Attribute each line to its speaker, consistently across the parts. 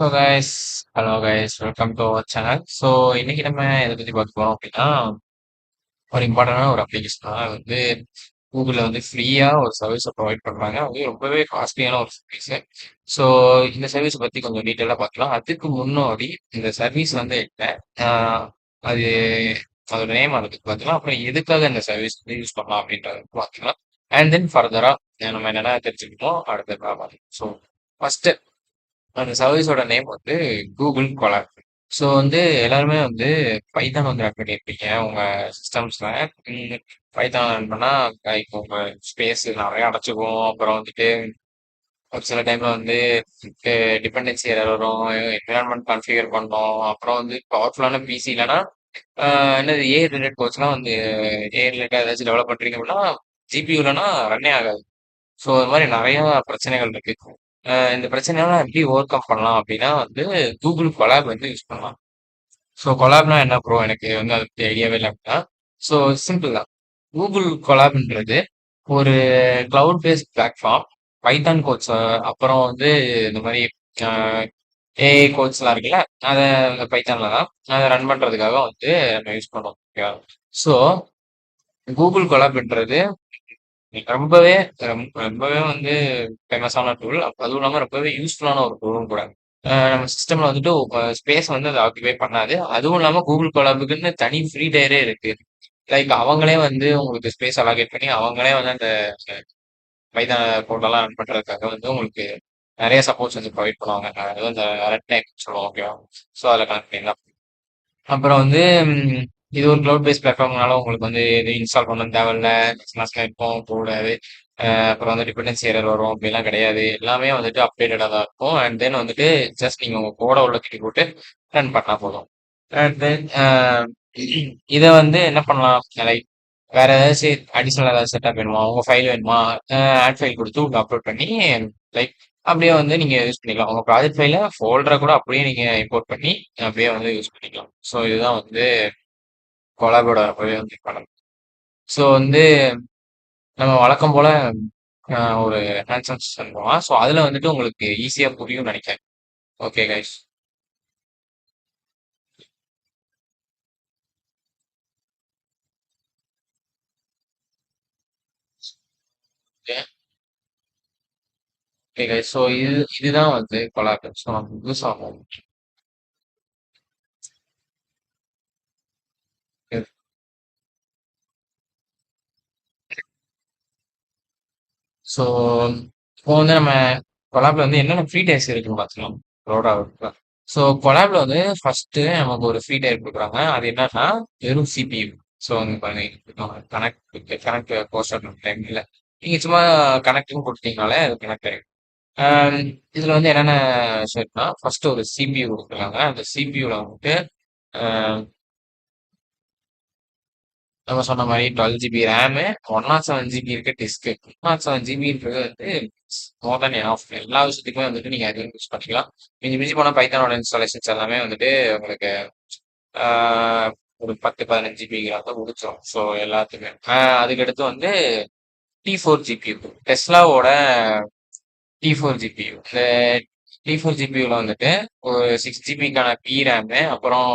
Speaker 1: Hello guys hello guys welcome to our channel. So இன்னைக்கு நம்ம எதை பற்றி பார்க்க போறோம் அப்படின்னா, ஒரு இம்பார்ட்டண்டான ஒரு அப்ளிகேஷன் தான் வந்து கூகுளில் வந்து ஃப்ரீயாக ஒரு சர்வீஸை ப்ரொவைட் பண்ணுறாங்க. அது ரொம்பவே காஸ்ட்லியான ஒரு சர்வீஸு. ஸோ இந்த சர்வீஸை பற்றி கொஞ்சம் டீட்டெயிலாக பார்க்கலாம். அதுக்கு முன்னாடி இந்த சர்வீஸ் வந்து என்ன, ஆஹ், அது அதோட நேம் அதை பற்றி பார்க்கலாம். அப்புறம் எதுக்காக இந்த சர்வீஸ் வந்து யூஸ் பண்ணலாம் அப்படின்றத பார்க்கலாம். அண்ட் தென் ஃபர்தராக நம்ம என்னென்ன தெரிஞ்சுக்கிட்டோம் அடுத்த பார்க்கலாம். ஸோ ஃபர்ஸ்ட் அந்த சர்வீஸோட நேம் வந்து கூகுள் கொலாப். ஸோ வந்து எல்லாருமே வந்து பைத்தான் வந்து ரன் பண்ணியிருப்பீங்க உங்க சிஸ்டம்ஸ்ல. பைத்தான் ரன் பண்ணா இப்போ உங்க ஸ்பேஸ் நிறைய அடைச்சிக்கும். அப்புறம் வந்துட்டு ஒரு சில டைம்ல வந்து டிபெண்டன்சி எரர் வரும். என்விரான்மெண்ட் கான்ஃபிகர் பண்ணோம். அப்புறம் வந்து பவர்ஃபுல்லான பிசி இல்லைன்னா என்னது ஏ ரிலேட் கோர்ஸ்லாம் வந்து ஏ ரிலேட்டட் ஏதாச்சும் டெவலப் பண்றீங்க அப்படின்னா ஜிபியூ இல்லைன்னா ரன்னே ஆகாது. ஸோ இது மாதிரி நிறைய பிரச்சனைகள் இருக்கு. இந்த பிரச்சனையெல்லாம் எப்படி ஓவர் கம் பண்ணலாம் அப்படின்னா வந்து கூகுள் கொலாப் வந்து யூஸ் பண்ணலாம். ஸோ கொலாப்னா என்ன ப்ரோ, எனக்கு வந்து அதை பற்றி ஐடியாவே இல்லை அப்படின்னா, ஸோ சிம்பிள் தான். கூகுள் கொலாப்ன்றது ஒரு cloud based platform. Python codes அப்புறம் வந்து இந்த மாதிரி ஏஐ கோட்ஸ்லாம் இருக்குல்ல, அதை பைத்தான்ல தான் அதை ரன் பண்றதுக்காக வந்து நம்ம யூஸ் பண்ணோம். ஓகேவா? ஸோ கூகுள் கொலாப்ன்றது ரொம்பவே ரொம்பவே வந்து ஃபேமஸான டூல். அதுவும் இல்லாம ரொம்பவே யூஸ்ஃபுல்லான ஒரு டூலும் கூட. நம்ம சிஸ்டம்ல வந்துட்டு ஸ்பேஸ் வந்து அது ஆக்குபை பண்ணாது. அதுவும் இல்லாம கூகுள் கொலாபுக்குன்னு தனி ஃப்ரீ டயரே இருக்கு. லைக் அவங்களே வந்து உங்களுக்கு ஸ்பேஸ் அலோகேட் பண்ணி அவங்களே வந்து அந்த பைதான் கோடெல்லாம் ரன் பண்றதுக்காக வந்து உங்களுக்கு நிறைய சப்போர்ட்ஸ் வந்து ப்ரொவைட் பண்ணுவாங்க. அது வந்து ரெட் டைம் சொல்லுவோம். ஓகேவா? ஸோ அதில் கனெக்ட் பண்ணிடலாம். அப்புறம் வந்து இது ஒரு கிளவுட் பேஸ்ட் பிளாட்ஃபார்ம்னால உங்களுக்கு வந்து எதுவும் இன்ஸ்டால் பண்ண தேவையில்ல. நெக்ஸ்ட் இருக்கும் கூடாது. அப்புறம் வந்து டிபெண்டன்சி எரர் வரும் அப்படிலாம் கிடையாது. எல்லாமே வந்துட்டு அப்டேட்டடாக தான் இருக்கும். அண்ட் தென் வந்துட்டு ஜஸ்ட் நீங்கள் உங்கள் கோடை உள்ள தூக்கி போட்டு ரன் பண்ணால் போதும். அண்ட் தென் இதை வந்து என்ன பண்ணலாம், லைக் வேற ஏதாச்சும் அடிஷ்னல் ஏதாவது செட்டப் வேணுமா, உங்கள் ஃபைல் வேணுமா, ஆட் ஃபைல் கொடுத்து உங்க அப்லோட் பண்ணி லைக் அப்படியே வந்து நீங்க யூஸ் பண்ணிக்கலாம். உங்க ப்ராஜெக்ட் ஃபைல ஃபோல்டரை கூட அப்படியே நீங்க இம்போர்ட் பண்ணி அப்படியே வந்து யூஸ் பண்ணிக்கலாம். ஸோ இதுதான் வந்து கொலாபோட ரொம்பவே வந்து படம். ஸோ வந்து நம்ம வழக்கம் போல ஒரு ஹேண்ட்ஸம் செஷன் போகலாம். ஸோ அதில் வந்துட்டு உங்களுக்கு ஈஸியாக புரியும்னு நினைக்கிறேன். Okay guys. Okay okay guys. So இதுதான் வந்து கொலாப். ஸோ நம்ம யூஸ் ஆகும். ஸோ இப்போ வந்து நம்ம கொலாப்ல வந்து என்னென்ன ஃப்ரீ டயர்ஸ் இருக்குன்னு பார்த்துக்கலாம். ரோடா ஸோ கொலாப்ல வந்து ஃபர்ஸ்ட் நமக்கு ஒரு ஃப்ரீ டயர் கொடுக்குறாங்க. அது என்னன்னா வெறும் சிபியு. ஸோ வந்து பாருங்க, கனெக்ட் போஸ்ட் டைம் இல்லை, நீங்க சும்மா கனெக்ட்னு கொடுத்தீங்கனாலே அது கனெக்ட் ஆகிடும். இதுல வந்து என்னென்ன ஷேர்ட்னா ஃபர்ஸ்ட் ஒரு சிபியு கொடுக்குறாங்க. அந்த சிபியூல வந்துட்டு நம்ம சொன்ன மாதிரி 12 GB ரேமு, 107 GB இருக்க டிஸ்க்கு. 107 GB இருக்கிறது வந்து மோர் தென் ஆஃப் எல்லா விஷயத்துக்குமே வந்துட்டு நீங்க அதை யூஸ் பண்ணிக்கலாம். மிஞ்சி மிஞ்சி போனால் பைத்தானோட இன்ஸ்டாலேஷன்ஸ் எல்லாமே வந்துட்டு உங்களுக்கு ஆஹ், ஒரு 10-15 GB தான் முடிச்சிடும். ஸோ எல்லாத்துக்குமே அதுக்கடுத்து வந்து T4 GPU, டெஸ்லாவோட T4 GPU. இந்த T4 GPUல வந்துட்டு ஒரு 6 GB பி ரேமு, அப்புறம்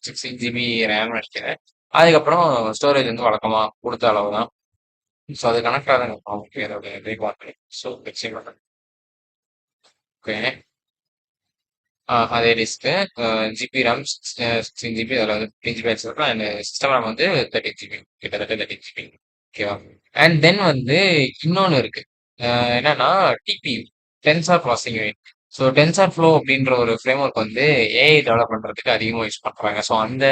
Speaker 1: 16 GB ரேம் நினைக்கிறேன். அதுக்கப்புறம் ஸ்டோரேஜ் வந்து வழக்கமா கொடுத்த அளவு தான். ஸோ அது கனெக்ட் ஆகுதுங்க ஓகே அதோட ரீக்வார்மெண்ட். ஸோ ஃபிக்ஸிங் பண்ணேன். ஓகே. அதே டிஸ்க்கு ஜிபி ரேம் 16 GB, அதில் வந்து 15 GB வச்சிருக்கோம். அண்ட் சிஸ்டம் ரேம் வந்து 13 GB, கிட்டத்தட்ட 13 GB. ஓகேவா? அண்ட் தென் வந்து இன்னொன்று இருக்கு. என்னன்னா TPU, tensor processing unit. So tensor flow அப்படின்ற ஒரு ஃப்ரேம் ஒர்க் வந்து ஏஐ டெவலப் பண்றதுக்கு அதிகமாக யூஸ் பண்றாங்க. ஸோ அந்த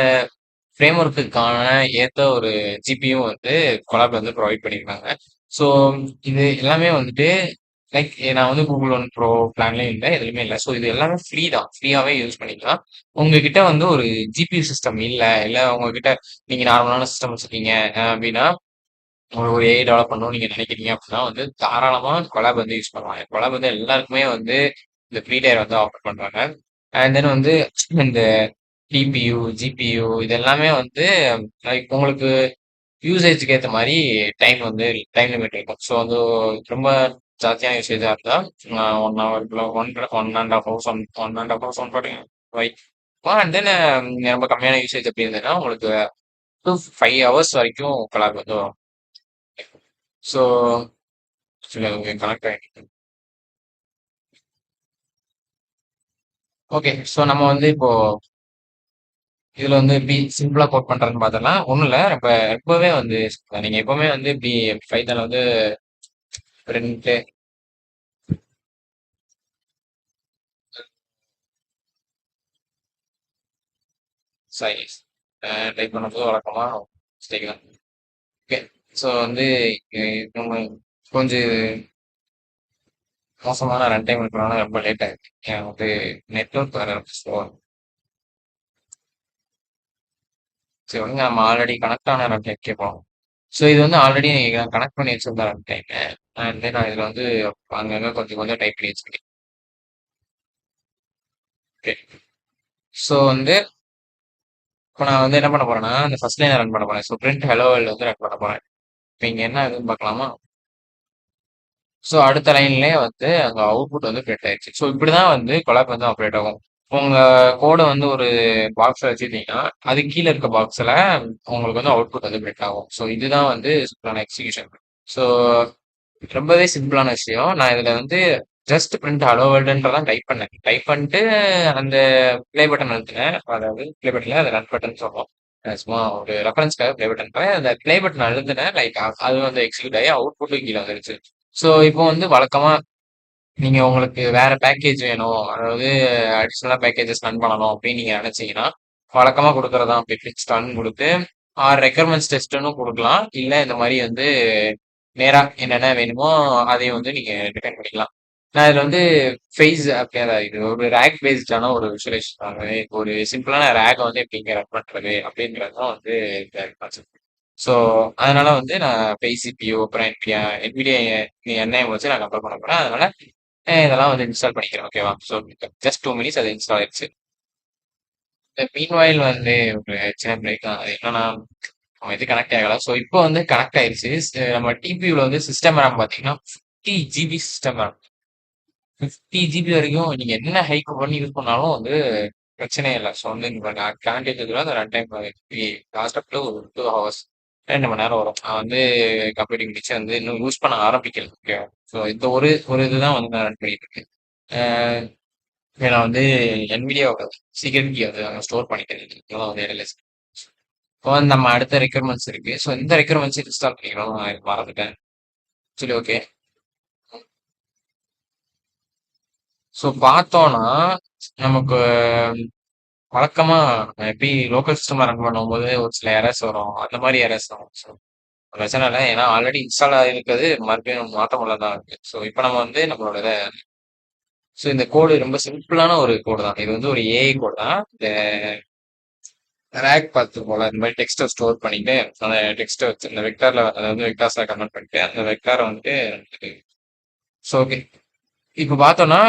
Speaker 1: ஃப்ரேம் ஒர்க்குக்கான ஏற்ற ஒரு ஜிபியும் வந்து கொலாப் வந்து ப்ரொவைட் பண்ணியிருக்காங்க. ஸோ இது எல்லாமே வந்துட்டு லைக் நான் வந்து கூகுள் ஒன் ப்ரோ பிளான்லேயும் இல்லை, எதுலையுமே இல்லை. ஸோ இது எல்லாமே ஃப்ரீ தான், ஃப்ரீயாகவே யூஸ் பண்ணிக்கலாம். உங்ககிட்ட வந்து ஒரு ஜிபியூ சிஸ்டம் இல்லை உங்ககிட்ட நீங்க நார்மலான சிஸ்டம் வச்சிருக்கீங்க அப்படின்னா, ஒரு ஏஐ டெவலப் பண்ணணும்னு நீங்க நினைக்கிறீங்க அப்படின்னா வந்து தாராளமா கொலாப் வந்து யூஸ் பண்ணலாம். கொலாப் வந்து எல்லாருக்குமே வந்து இந்த ஃப்ரீ டயர் வந்து ஆஃபர் பண்றாங்க. அண்ட் தென் வந்து இந்த டிபியு ஜிபியு இது எல்லாமே வந்து லைக் உங்களுக்கு யூசேஜ்க்கு ஏற்ற மாதிரி டைம் லிமிட் இருக்கும். ஸோ வந்து ரொம்ப ஜாஸ்தியான யூசேஜாக இருந்தால் 1 ஹவருக்குள்ள 1.5 ஹவர்ஸ் 1.5 ஹவர்ஸ் 1.5 அண்ட் தென் ரொம்ப கம்மியான யூசேஜ் எப்படி இருந்ததுன்னா உங்களுக்கு 2 to 5 ஹவர்ஸ் வரைக்கும் கலர் வந்து வரும். ஸோ கனெக்ட் ஆகிட்டு ஓகே. ஸோ நம்ம வந்து இப்போ இதுல வந்து எப்படி சிம்பிளா கோட் பண்றதுன்னு பார்த்தோம்னா ஒன்றும் இல்லை. எப்பவே வந்து நீங்க எப்பவுமே வந்து இப்படி பைத்தான்ல வந்து பிரிண்ட் சைஸ் டைப் பண்ணும்போது வழக்கமா மிஸ்டேக் தான். ஓகே. ஸோ வந்து நம்ம கொஞ்சம் மோசமான ரன் டைம் இருக்கிறனால ரொம்ப லேட் ஆயிடுச்சு. ஏன் வந்து நெட்ஒர்க் வேற ஸ்லோ. சரி வந்து நம்ம ஆல்ரெடி கனெக்ட் ஆன ரன் டைம் கேட்போம். ஸோ இது வந்து ஆல்ரெடி கனெக்ட் பண்ணி வச்சிருந்த ரன் டைம் அண்ட் தென் நான் இதில் வந்து அங்கங்கே கொஞ்சம் கொஞ்சம் டைப் பண்ணி வச்சிருக்கேன். ஓகே. ஸோ வந்து இப்போ நான் வந்து என்ன பண்ண போறேன்னா அந்த ஃபர்ஸ்ட் லைனை ரன் பண்ண போறேன். ஸோ பிரிண்ட் ஹலோ வேர்ல்டு வந்து ரன் பண்ண போறேன். இப்போ இங்கே என்ன இதுன்னு பார்க்கலாமா? ஸோ அடுத்த லைன்லயே வந்து அங்க அவுட்புட் வந்து பிரிண்ட் ஆயிடுச்சு. ஸோ இப்படிதான் வந்து கொலாப் வந்து ஆப்ரேட் ஆகும். உங்க கோடை வந்து ஒரு பாக்ஸ்ல வச்சுட்டீங்கன்னா அது கீழே இருக்க பாக்ஸ்ல உங்களுக்கு வந்து அவுட்புட் வந்து பிரிண்ட் ஆகும். ஸோ இதுதான் வந்து சிம்பிளான எக்ஸிகியூஷன். ஸோ ரொம்பவே சிம்பிளான விஷயம். நான் இதுல வந்து ஜஸ்ட் பிரிண்ட் ஹலோ வேர்ல்டுன்றதான் டைப் பண்ணேன். டைப் பண்ணிட்டு அந்த ப்ளே பட்டன் அழுத்தினேன். அதாவது ப்ளே பட்டன்ல அது ரன் பட்டன் சொல்லுவோம். சும்மா ஒரு ரெஃபரன்ஸ்க்காக ப்ளே பட்டன் அந்த ப்ளே பட்டன் அழுத்தினேன். லைக் அது வந்து எக்ஸிக்யூட் ஆகி அவுட்புட் கீழே வந்துருச்சு. ஸோ இப்போ வந்து வழக்கமா நீங்க உங்களுக்கு வேற பேக்கேஜ் வேணும், அதாவது அடிஷனலா பேக்கேஜஸ் ரன் பண்ணணும் அப்படின்னு நீங்க நினைச்சீங்கன்னா வழக்கமா கொடுக்கறதா பிட்லிக்ஸ் ரன் கொடுத்து ரெக்யர்மெண்ட்ஸ் டெஸ்ட்னு கொடுக்கலாம். இல்ல இந்த மாதிரி வந்து நேரா என்னென்ன வேணுமோ அதையும் வந்து நீங்க டிஃபைன் பண்ணிக்கலாம். நான் இதுல வந்து ஃபேஸ் அப்படியே இது ஒரு ரேக் பேஸ்டான ஒரு விஷுவலைசேஷன். ஒரு சிம்பிளான ரேக் வந்து எப்படிங்க ரன் பண்றது அப்படின்றது தான் வந்து கான்செப்ட். ஸோ அதனால வந்து நான் ஃபேஸ் சிபியூ அப்புறம் NVIDIA என்ஐஎம் வச்சு நான் கம்பேர் பண்ண போறேன். அதனால இதெல்லாம் வந்து இன்ஸ்டால் பண்ணிக்கிறேன். ஓகேவா? ஸோ ஜஸ்ட் 2 மினிட்ஸ் அது இன்ஸ்டால் ஆயிடுச்சு. இந்த மீன்வாயில் வந்து ஒரு சின்ன பிரேக் தான். அது என்னன்னா அவன் இது கனெக்ட் ஆகல. ஸோ இப்போ வந்து கனெக்ட் ஆயிடுச்சு. நம்ம டிபியூல வந்து சிஸ்டம் ரேம் பார்த்தீங்கன்னா 50 GB சிஸ்டம் ரேம். 50 GB வரைக்கும் நீங்க என்ன ஹைக் பண்ணி யூஸ் பண்ணாலும் வந்து பிரச்சனையே இல்லை. ஸோ வந்து இங்க கேண்டிடேட் அந்த ரன் டைம் லாஸ்ட் அப்ல ஒரு 2 ஹவர்ஸ் 2 மணி நேரம் வரும். நான் வந்து கம்ப்யூட்டிங் முடிச்சு வந்து இன்னும் யூஸ் பண்ண ஆரம்பிக்கல. ஓகே. ஸோ இந்த ஒரு ஒரு இதுதான் வந்து நான் ரன் பண்ணிட்டு இருக்கேன். அஹ் நான் வந்து NVIDIA சீக்கிரம் கீ வந்து ஸ்டோர் பண்ணிட்டேன். இதெல்லாம் வந்து இடையில இப்போ வந்து நம்ம அடுத்த ரெக்யர்மெண்ட்ஸ் இருக்கு. ஸோ இந்த ரெக்யர்மெண்ட்ஸ் இன்ஸ்டால் பண்ணிக்கணும். நான் இது மறந்துட்டேன். சரி ஓகே. ஸோ பார்த்தோம்னா நமக்கு வழக்கமா எப்படி லோக்கல் சிஸ்டம் ரன் பண்ணும்போது ஒரு சில எரர்ஸ் வரும். அந்த மாதிரி எரர்ஸ் வரும். ஸோ பிரச்சனை இல்லை. ஏன்னா ஆல்ரெடி இன்ஸ்டால் ஆகிருக்கிறது மறுபடியும் மாற்ற முடியல இருக்கு. ஸோ இப்போ நம்ம வந்து நம்மளோட ஸோ இந்த கோடு ரொம்ப சிம்பிளான ஒரு கோடு தான். இது வந்து ஒரு ஏஐ கோடு தான். இந்த ரேக் பார்த்து போல இந்த மாதிரி டெக்ஸ்ட்டை ஸ்டோர் பண்ணிட்டு அந்த டெக்ஸ்ட்டை வச்சு இந்த வெக்டார்ல அதாவது வெக்டார்ஸ்ல கன்வெர்ட் பண்ணிட்டு அந்த வெக்டாரை வந்துட்டு ஸோ ஓகே. இப்போ பார்த்தோம்னா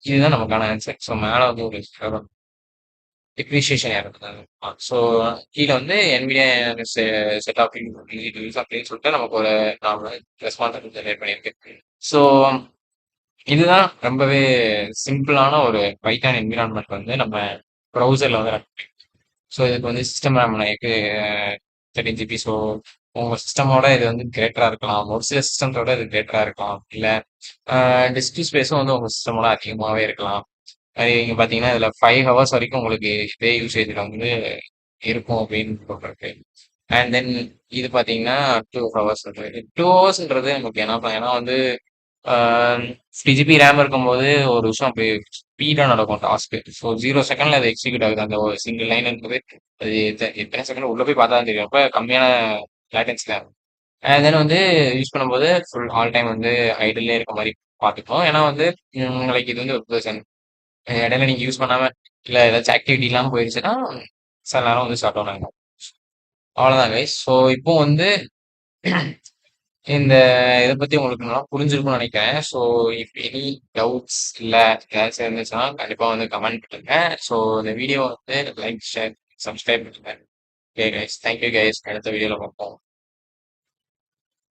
Speaker 1: இதுதான் நமக்கான ஆன்சர். ஸோ மேலே வந்து ஒரு டிப்ரிஷியேஷன் இறக்குது. ஸோ கீழே வந்து NVIDIA செட் ஆஃப் அப்படின்னு சொல்லிட்டு நமக்கு ஒரு நார்மல் ரெஸ்பான்ஸ் ஜெனரேட் பண்ணியிருக்கு. ஸோ இதுதான் ரொம்பவே சிம்பிளான ஒரு பைத்தான் என்விரான்மெண்ட் வந்து நம்ம ப்ரௌசர்ல வந்து ரன் பண்ணி. ஸோ இதுக்கு வந்து சிஸ்டம் ரேம் எனக்கு 13 GB. ஸோ உங்க சிஸ்டமோட இது வந்து கிரேட்டரா இருக்கலாம். ஒரு சில சிஸ்டம்ஸோட இது கிரேட்டரா இருக்கலாம். இல்ல டிஸ்க் ஸ்பேஸும் வந்து உங்க சிஸ்டமோட அதிகமாகவே இருக்கலாம். அது நீங்க பாத்தீங்கன்னா இதுல 5 ஹவர்ஸ் வரைக்கும் உங்களுக்கு இதே யூசேஜ்ல வந்து இருக்கும் அப்படின்னு போட்டிருக்கு. அண்ட் தென் இது பாத்தீங்கன்னா 2 ஹவர்ஸ். 2 ஹவர்ஸ்ன்றது நமக்கு என்ன ஏன்னா வந்து 50 GB ரேம் இருக்கும்போது ஒரு விஷயம் அப்படி ஸ்பீடா நடக்கும் டாஸ்க். ஸோ 0 செகண்ட்ல அது எக்ஸிக்யூட் ஆகுது. அந்த ஒரு சிங்கிள் லைன்ன்றது அது எத்தனை செகண்ட் உள்ள போய் பார்த்தா தான் தெரியும். அப்ப கம்மியான லேட்டன்ஸ்ல அண்ட் தென் வந்து யூஸ் பண்ணும்போது ஃபுல் ஆல் டைம் வந்து ஐடிலே இருக்க மாதிரி பார்த்துக்கணும். ஏன்னா வந்து லைக் இது வந்து வெர்ஷன் இடையில நீங்க யூஸ் பண்ணாம இல்ல ஏதாச்சும் ஆக்டிவிட்டி இல்லாம போயிருச்சுன்னா சில நேரம் வந்து ஷட் டவுன் ஆகும். அவ்வளவுதான் கைஸ். ஸோ இப்போ வந்து இந்த இதை பத்தி உங்களுக்கு நல்லா புரிஞ்சிருக்கும்னு நினைக்கிறேன். ஸோ இஃப் எனி டவுட்ஸ் இல்ல ஏதாச்சும் இருந்துச்சுன்னா கண்டிப்பா வந்து கமெண்ட் பண்ணுங்க. ஸோ இந்த வீடியோ வந்து லைக் ஷேர் சப்ஸ்கிரைப் பண்ணுங்க. Okay guys, thank you guys. அடுத்த வீடியோல பார்ப்போம்.